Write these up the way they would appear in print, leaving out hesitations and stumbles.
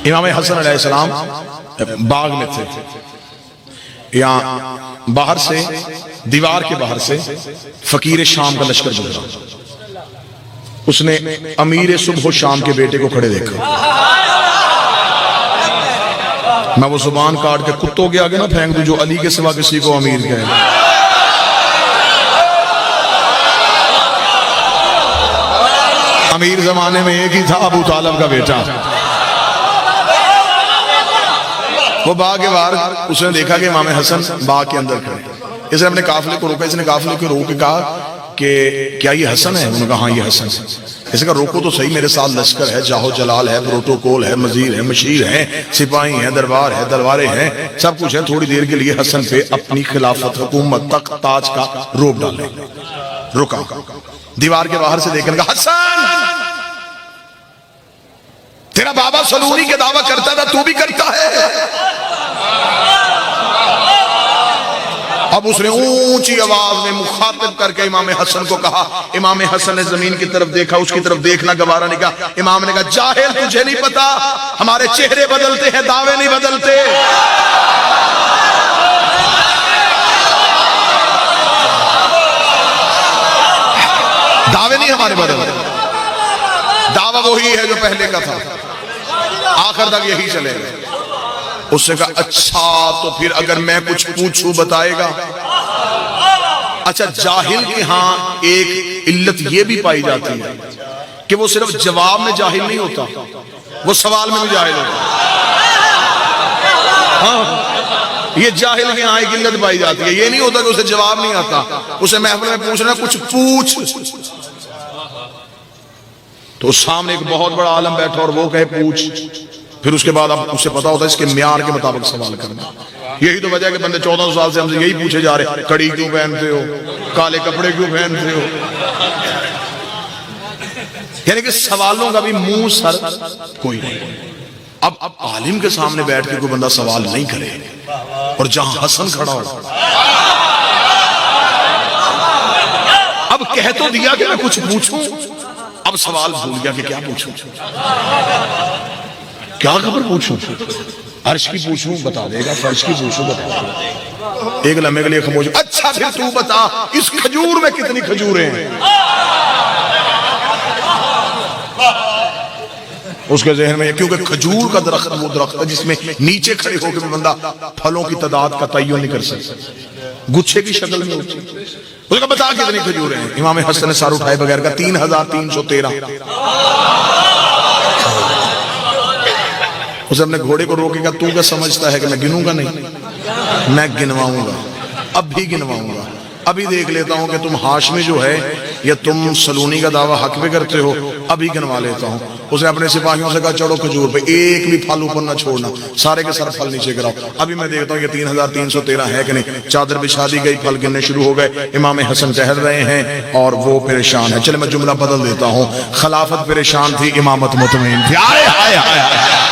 امام حسن علیہ السلام باغ میں تھے، یہاں باہر سے دیوار کے باہر سے فقیر شام کا لشکر گزرا، اس نے امیر صبح و شام کے بیٹے کو کھڑے دیکھا، میں وہ زبان کاٹ کے کتوں کے آگے نہ پھینک دوں جو علی کے سوا کسی کو امیر کہے۔ امیر زمانے میں ایک ہی تھا، ابو طالب کا بیٹا۔ وہ باغ کے باہر اس نے دیکھا کہ امام حسن باغ کے اندر کھڑے، اس نے اپنے قافلے کو روکا، اس نے قافلے کو روک کے کہا کہ کیا یہ حسن ہے؟ انہوں نے کہا ہاں یہ حسن ہے۔ اس نے کہا روکو تو صحیح، میرے ساتھ لشکر ہے، جاہو جلال ہے، پروٹوکول ہے، مزیر ہے، مشیر ہے، سپاہی ہیں، دربار ہے، دربارے ہیں، سب کچھ ہے، تھوڑی دیر کے لیے حسن پہ اپنی خلافت حکومت تک تاج کا روپ ڈالے۔ رکا، دیوار کے باہر سے دیکھنے کا، حسن تیرا بابا سلوری کے دعویٰ کرتا تھا، تو بھی کرتا ہے؟ اب اس نے اونچی آواز میں مخاطب کر کے امام حسن کو کہا، امام حسن نے زمین کی طرف دیکھا، اس کی طرف دیکھنا گوارا نہیں کہا۔ امام نے کہا جاہل تجھے نہیں پتا، ہمارے چہرے بدلتے ہیں، دعوے نہیں بدلتے۔ دعوے نہیں ہمارے بدلتے، دعویٰ وہی ہے جو پہلے کا تھا، آخر تک یہی چلے گا۔ اس سے کہا اچھا تو پھر اگر میں کچھ پوچھوں بتائے گا؟ اچھا جاہل کے ہاں ایک علت یہ بھی پائی جاتی ہے کہ وہ صرف جواب میں جاہل نہیں ہوتا، وہ سوال میں بھی جاہل ہوتا۔ ہاں یہ جاہل کے ہاں ایک علت پائی جاتی ہے، یہ نہیں ہوتا کہ اسے جواب نہیں آتا، اسے محفل میں پوچھنا کچھ پوچھ، تو سامنے ایک بہت بڑا عالم بیٹھا اور وہ کہے پوچھ، پھر اس کے بعد اب اسے پتا ہوتا ہے اس کے معیار کے مطابق سوال کرنا۔ یہی تو وجہ ہے کہ بندے 1400 سال سے ہم سے یہی پوچھے جا رہے، کڑی کیوں پہنتے ہو، کالے کپڑے کیوں پہنتے ہو؟ یعنی کہ سوالوں کا بھی منہ سر کوئی نہیں۔ اب عالم کے سامنے بیٹھ کے کوئی بندہ سوال نہیں کرے، اور جہاں حسن کھڑا ہو، اب کہہ تو دیا کہ میں کچھ پوچھوں، اب سوال بھول گیا کہ کیا پوچھوں، کیا خبر پوچھوں، عرش کی پوچھوں بتا دے گا، فرش کی پوچھوں بتا دے گا۔ ایک لمحے کے لیے خاموش، اچھا پھر تو بتا اس کھجور میں کتنی کھجوریں ہیں؟ اس کے ذہن میں، کیونکہ کھجور کا درخت وہ درخت ہے جس میں نیچے کھڑے ہو کے بندہ پھلوں کی تعداد کا تعین نہیں کر سکتا، گچھے کی شکل میں ہوتی ہے۔ اس کا بتا کتنی کھجوریں ہیں؟ امام حسن نے سار اٹھائے بغیر کا 3313۔ اسے اپنے گھوڑے کو روکے گا، تو کیا سمجھتا ہے کہ میں گنوں گا؟ نہیں، میں گنواؤں گا، اب بھی گنواؤں گا، ابھی دیکھ لیتا ہوں کہ تم ہاشمی جو ہے یا تم سلونی کا دعویٰ حق پہ کرتے ہو، ابھی گنوا لیتا ہوں۔ اس نے اپنے سپاہیوں سے کہا چڑھو کھجور پہ، ایک بھی پھل اوپر نہ چھوڑنا، سارے کے سارے پھل نیچے گراؤ، ابھی میں دیکھتا ہوں کہ 3313 ہے کہ نہیں۔ چادر بچھا دی گئی، پھل گننے شروع ہو گئے، امام حسن ٹہل رہے ہیں اور وہ پریشان ہے۔ چلے میں جملہ بدل دیتا ہوں، خلافت پریشان تھی، امامت مطمئن تھی۔ آئے آئے آئے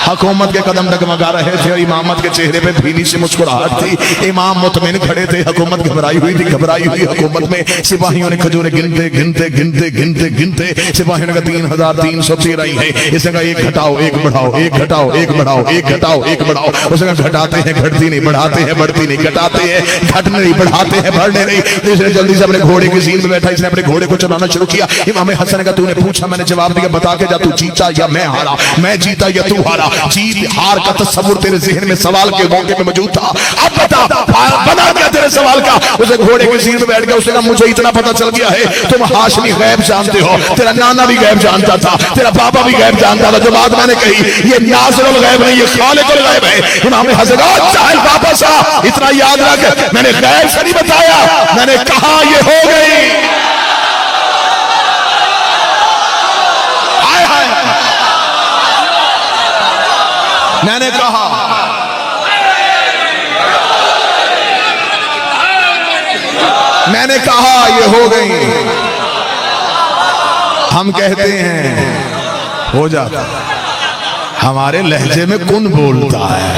حکومت کے قدم ڈگمگا رہے تھے اور امامت کے چہرے پہ بھینی سی مسکراہٹ تھی، امام مطمئن کھڑے تھے، حکومت گھبرائی ہوئی تھی، گھبرائی ہوئی حکومت میں سپاہیوں نے کھجوریں گنتے گنتے گنتے گنتے گنتے سپاہیوں نے کہا 3313 ہی ہے۔ اس نے کہا ایک گھٹاؤ ایک بڑھاؤ، ایک گھٹاؤ ایک بڑھاؤ، ایک گھٹاؤ ایک بڑھاؤ۔ اس نے کہا گھٹاتے ہیں گھٹتی نہیں، بڑھاتے ہیں بڑھتی نہیں، گھٹاتے ہیں گھٹنے نہیں، بڑھاتے ہیں بڑھنے نہیں۔ اس نے جلدی سے اپنے گھوڑے کی زین میں بیٹھا، اس نے اپنے گھوڑے کو چلانا شروع کیا۔ امام حسن نے کہا تو نے پوچھا، میں نے جواب دیا، بتا کے جا تو جیتا یا میں ہارا، میں جیتا یا تو ہارا۔ جیت ہار کا تصور تیرے ذہن میں سوال کے موقع میں موجود تھا، اب بتا بنا کیا تیرے سوال کا؟ اسے گھوڑے کی زین میں بیٹھ گیا، اس نے کہا مجھے اتنا پتہ چل گیا ہے تم ہاشمی غیب جانتے ہو، تیرا نانا بھی غیب جانتا تھا، تیرا بابا بھی غیب جانتا تھا۔ جو بات میں نے کہی یہ ناظر الغیب نہیں، یہ خالق الغیب ہے۔ امام حسن چاہل واپس آ، اتنا یاد رکھ میں نے غیب سے نہیں بتایا، میں نے کہا یہ ہو گئی۔ میں نے کہا یہ ہو گئی۔ ہم کہتے ہیں ہو جاتا، ہمارے لہجے میں کن بولتا ہے،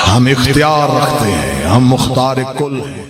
ہم اختیار رکھتے ہیں، ہم مختار کل ہیں۔